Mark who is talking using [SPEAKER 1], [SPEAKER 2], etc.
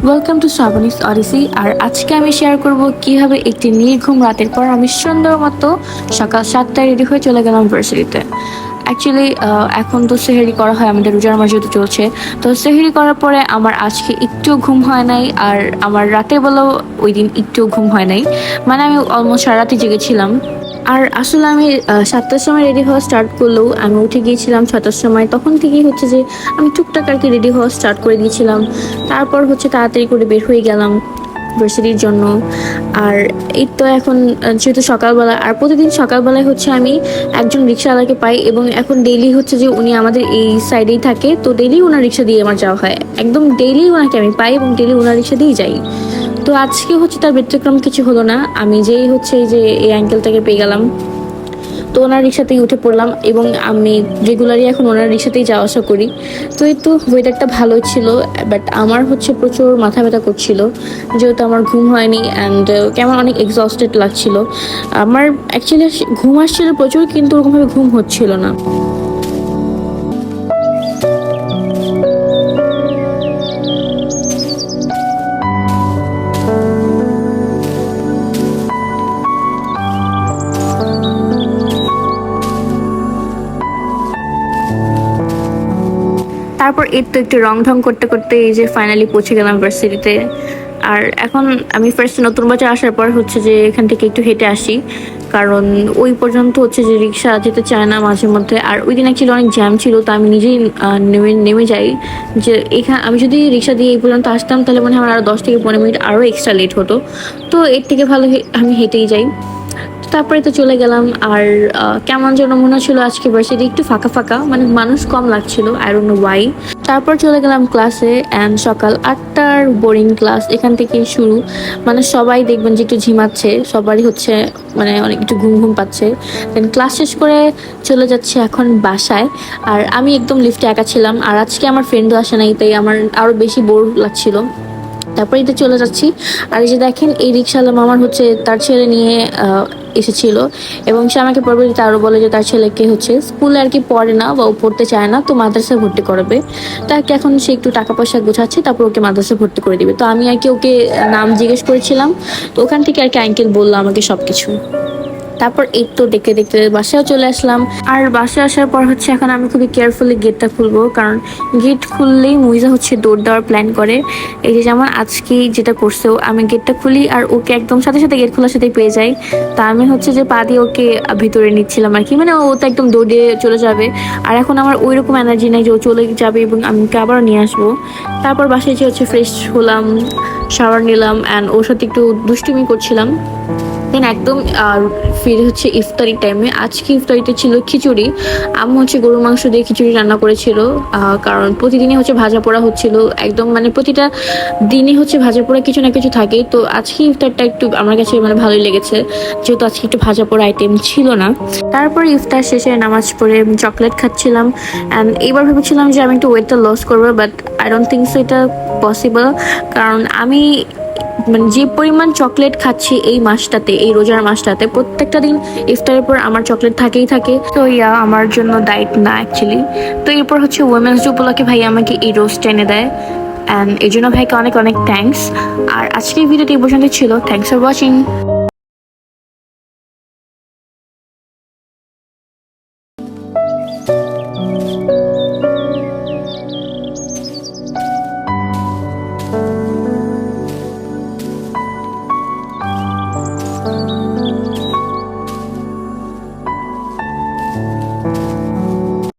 [SPEAKER 1] Welcome to Shrabani's odyssey. আর আজকে আমি শেয়ার করব কিভাবে একটি নির্ঘুম রাতের পর আমি সুন্দর মতো সকাল 7টায় রেডি হয়ে চলে গেলাম ভার্সিটিতে। অ্যাকচুয়ালি এখন তো সেহেরি করা হয়, আমাদের রোজার মাস যেহেতু চলছে, তো সেহেরি করার পরে আমার আজকে একটু ঘুম হয় নাই, আর আমার রাতের বেলাও ওই দিন একটু ঘুম হয় নাই। মানে আমি অলমোস্ট সারা রাতে জেগেছিলাম। আর আসলে আমি 7টার সময় রেডি হওয়া স্টার্ট করলেও আমি উঠে গিয়েছিলাম 6টার সময়। তখন থেকেই হচ্ছে যে আমি টুকটাক আর কি রেডি হওয়া স্টার্ট করে দিয়েছিলাম। তারপর হচ্ছে তাড়াতাড়ি করে বের হয়ে গেলাম ভার্সিটির জন্য। আর এই তো এখন যেহেতু সকালবেলা, আর প্রতিদিন সকালবেলায় হচ্ছে আমি একজন রিক্সাওয়ালাকে পাই, এবং এখন ডেইলি হচ্ছে যে উনি আমাদের এই সাইডেই থাকে, তো ডেইলি ওনার রিক্সা দিয়ে আমার যাওয়া হয়। একদম ডেইলি ওনাকে আমি পাই এবং ডেইলি ওনার রিক্সা দিয়েই যাই। তো আজকে হচ্ছে তার ব্যতিক্রম কিছু হলো না। আমি যেই হচ্ছে এই যে এই অ্যাঙ্কেলটাকে পেয়ে গেলাম, তো ওনার রিক্সাতেই উঠে পড়লাম, এবং আমি রেগুলারই এখন ওনার রিক্সাতেই যাওয়া আসা করি। তো এই তো ওয়েদারটা ভালো ছিল, বাট আমার হচ্ছে প্রচুর মাথা ব্যথা করছিল, যেহেতু আমার ঘুম হয়নি অ্যান্ড কেমন অনেক এক্সস্টেড লাগছিল। আমার অ্যাকচুয়ালি ঘুম আসছিল প্রচুর, কিন্তু ওরকমভাবে ঘুম হচ্ছিল না। তারপর এই তো একটু রং ঢং করতে করতে এই যে ফাইনালি পৌঁছে গেলাম ভার্সিটিতে। আর এখন আমি ফার্স্ট নতুন বাজার আসার পর হচ্ছে যে এখান থেকে একটু হেঁটে আসি, কারণ ওই পর্যন্ত হচ্ছে যে রিক্সা যেতে চায় না মাঝে মধ্যে। আর ওই দিন অ্যাকচুয়ালি অনেক জ্যাম ছিল, তো আমি নিজেই নেমে নেমে যাই। যে এখানে আমি যদি রিক্সা দিয়ে এই পর্যন্ত আসতাম, তাহলে মনে হয় আমার আরও 10 থেকে 15 মিনিট আরও এক্সট্রা লেট হতো। তো এর থেকে ভালো আমি হেঁটেই যাই। তারপরে তো চলে গেলাম। আর কেমন যেন মনে হচ্ছিল আজকে ভার্সিটি একটু ফাঁকা ফাঁকা, মানে মানুষ কম লাগছিল, আই ডোন্ট নো ওয়াই। তারপর চলে গেলাম ক্লাসে, অ্যান্ড সকাল 8টার বোরিং ক্লাস এখান থেকেই শুরু। মানে সবাই দেখবেন যে একটু ঝিমাচ্ছে, সবারই হচ্ছে মানে অনেক একটু ঘুম ঘুম পাচ্ছে। দেন ক্লাস শেষ করে চলে যাচ্ছে এখন বাসায়। আর আমি একদম লিফটে একা ছিলাম, আর আজকে আমার ফ্রেন্ডও আসে নাই, তাই আমার আরও বেশি বোর লাগছিল। তারপরে তো চলে যাচ্ছি। আর এই যে দেখেন, এই রিক্সাওয়ালা মামার হচ্ছে তার ছেলে নিয়ে এসেছিল, এবং সে আমাকে পরবর্তীতে আরও বলে যে তার ছেলেকে হচ্ছে স্কুলে আর কি পড়ে না বা ও পড়তে চায় না, তো মাদ্রাসায় ভর্তি করাবে। তাকে এখন সে একটু টাকা পয়সা গোছাচ্ছে, তারপর ওকে মাদ্রাসায় ভর্তি করে দিবে। তো আমি আর কি ওকে নাম জিজ্ঞেস করেছিলাম, তো ওখান থেকে আর কি আঙ্কেল বললো আমাকে সব কিছু। তারপর এই তো দেখতে দেখতে বাসায় চলে আসলাম। আর বাসায় আসার পর হচ্ছে এখন আমি খুবই কেয়ারফুলি গেটটা খুলবো, কারণ গেট খুললেই মুইজা হচ্ছে দৌড় দেওয়ার প্ল্যান করে। এই যে যেমন আজকে যেটা করছেও, আমি গেটটা খুলি আর ওকে একদম সাথে সাথে গেট খোলার সাথে পেয়ে যাই। তা আমি হচ্ছে যে পা দিয়ে ওকে ভিতরে নিচ্ছিলাম আর কি, মানে ও তো একদম দৌড়ে চলে যাবে। আর এখন আমার ওই রকম এনার্জি নাই যে ও চলে যাবে এবং আমি ওকে আবারও নিয়ে আসবো। তারপর বাসায় যে হচ্ছে ফ্রেশ হলাম, শাওয়ার নিলাম, অ্যান্ড ওর সাথে একটু দুষ্টুমি করছিলাম। দেন একদম ফিরে হচ্ছে ইফতারি টাইমে। আজকে ইফতারিতে ছিল খিচুড়ি। আম্মু হচ্ছে গরুর মাংস দিয়ে খিচুড়ি রান্না করেছিল, কারণ প্রতিদিনই হচ্ছে ভাজা পোড়া হচ্ছিল, একদম মানে প্রতিটা দিনই হচ্ছে ভাজা পোড়া কিছু না কিছু থাকে। তো আজকে ইফতারটা একটু আমার কাছে মানে ভালোই লেগেছে, যেহেতু আজকে একটু ভাজা পোড়া আইটেম ছিল না। তারপরে ইফতার শেষে নামাজ পড়ে চকলেট খাচ্ছিলাম, অ্যান্ড এইবার ভেবেছিলাম যে আমি একটু ওয়েটটা লস করবো, but I don't think so এটা পসিবল। কারণ আমি মানে যে পরিমাণ চকলেট খাচ্ছি এই মাসটাতে, এই রোজার মাসটাতে, প্রত্যেকটা দিন ইফতারের পর আমার চকলেট থাকেই থাকে। তো আমার জন্য ডায়েট না অ্যাকচুয়ালি। তো এরপর হচ্ছে উইমেন্স ডে উপলক্ষে ভাই আমাকে এই রোস্ট এনে দেয়, অ্যান্ড এই জন্য ভাইকে অনেক অনেক থ্যাঙ্কস। আর আজকের ভিডিওটি এই পর্যন্ত ছিল। Thanks for watching.